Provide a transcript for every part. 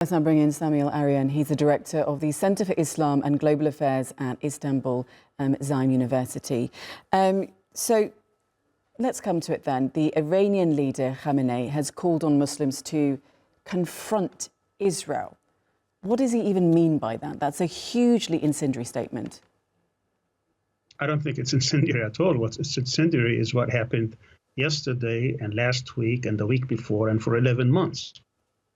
Let's now bring in Sami Al-Arian. He's the director of the Center for Islam and Global Affairs at Istanbul Zaim University. So let's come to it then. The Iranian leader Khamenei has called on Muslims to confront Israel. What does he even mean by that? That's a hugely incendiary statement. I don't think it's incendiary at all. What's incendiary is what happened yesterday and last week and the week before and for 11 months.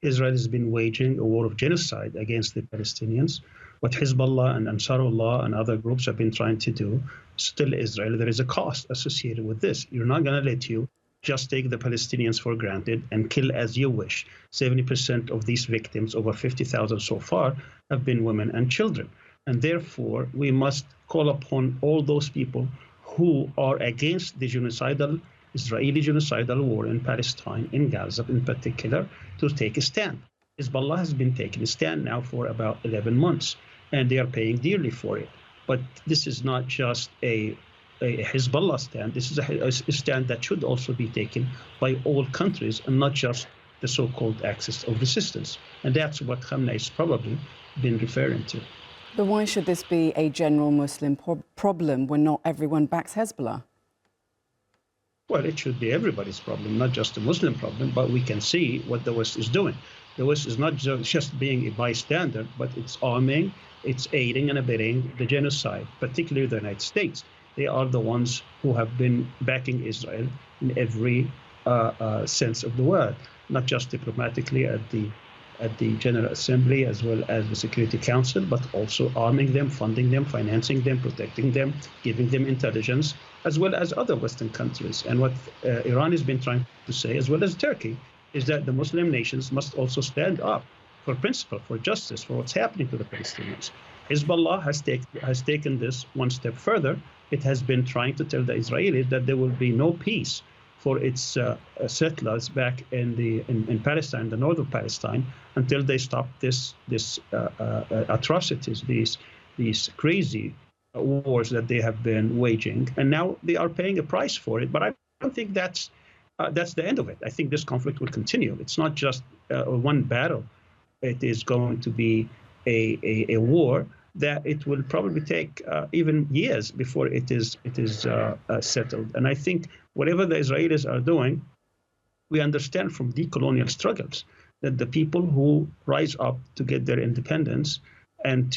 Israel has been waging a war of genocide against the Palestinians. What Hezbollah and Nasrallah and other groups have been trying to do, still Israel, there is a cost associated with this. You're not going to let you just take the Palestinians for granted and kill as you wish. 70% of these victims, over 50,000 so far, have been women and children. And therefore, we must call upon all those people who are against the Israeli genocidal war in Palestine, in Gaza in particular, to take a stand. Hezbollah has been taking a stand now for about 11 months, and they are paying dearly for it. But this is not just a Hezbollah stand. This is a stand that should also be taken by all countries and not just the so-called axis of resistance. And that's what Khamenei has probably been referring to. But why should this be a general Muslim problem when not everyone backs Hezbollah? Well, it should be everybody's problem, not just a Muslim problem, but we can see what the West is doing. The West is not just being a bystander, but it's arming, it's aiding and abetting the genocide, particularly the United States. They are the ones who have been backing Israel in every sense of the word, not just diplomatically at the General Assembly as well as the Security Council, but also arming them, funding them, financing them, protecting them, giving them intelligence, as well as other Western countries. And what Iran has been trying to say, as well as Turkey, is that the Muslim nations must also stand up for principle, for justice, for what's happening to the Palestinians. Hezbollah has taken this one step further. It has been trying to tell the Israelis that there will be no peace for its settlers back in Palestine, the north of Palestine, until they stop this atrocities, these crazy wars that they have been waging, and now they are paying a price for it. But I don't think that's the end of it. I think this conflict will continue. It's not just one battle. It is going to be a war that it will probably take even years before it is settled. And I think whatever the Israelis are doing, we understand from decolonial struggles that the people who rise up to get their independence and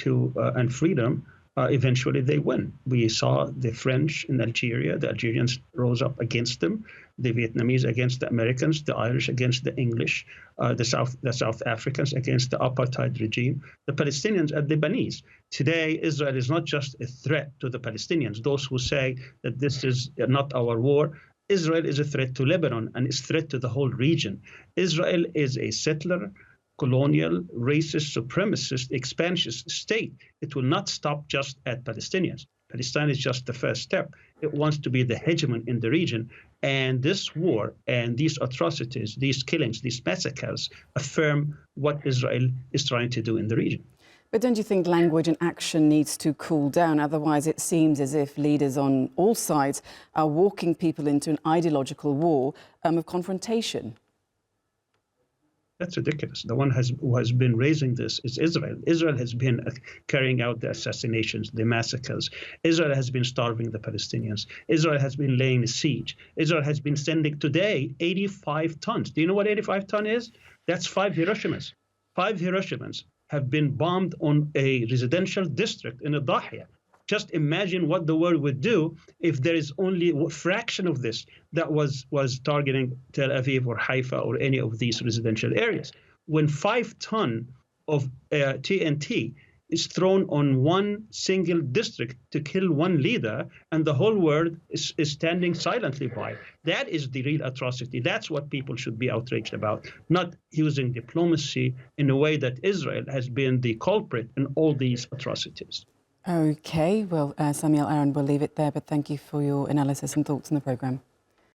freedom, eventually they win. We saw the French in Algeria. The Algerians rose up against them, the Vietnamese against the Americans, the Irish against the English, the South Africans against the apartheid regime, the Palestinians and Lebanese. Today, Israel is not just a threat to the Palestinians. Those who say that this is not our war, Israel is a threat to Lebanon and is a threat to the whole region. Israel is a settler, colonial, racist, supremacist, expansionist state. It will not stop just at Palestinians. Palestine is just the first step. It wants to be the hegemon in the region. And this war and these atrocities, these killings, these massacres affirm what Israel is trying to do in the region. But don't you think language and action needs to cool down? Otherwise, it seems as if leaders on all sides are walking people into an ideological war of confrontation. That's ridiculous. The one who has been raising this is Israel. Israel has been carrying out the assassinations, the massacres. Israel has been starving the Palestinians. Israel has been laying siege. Israel has been sending today 85 tons. Do you know what 85 tons is? That's 5 Hiroshimas. 5 Hiroshimas have been bombed on a residential district in Adahia. Just imagine what the world would do if there is only a fraction of this that was targeting Tel Aviv or Haifa or any of these residential areas. When 5 tons of TNT is thrown on one single district to kill one leader, and the whole world is standing silently by. That is the real atrocity. That's what people should be outraged about, not using diplomacy in a way that Israel has been the culprit in all these atrocities. OK, well, Sami Al-Arian, we'll leave it there, but thank you for your analysis and thoughts on the programme.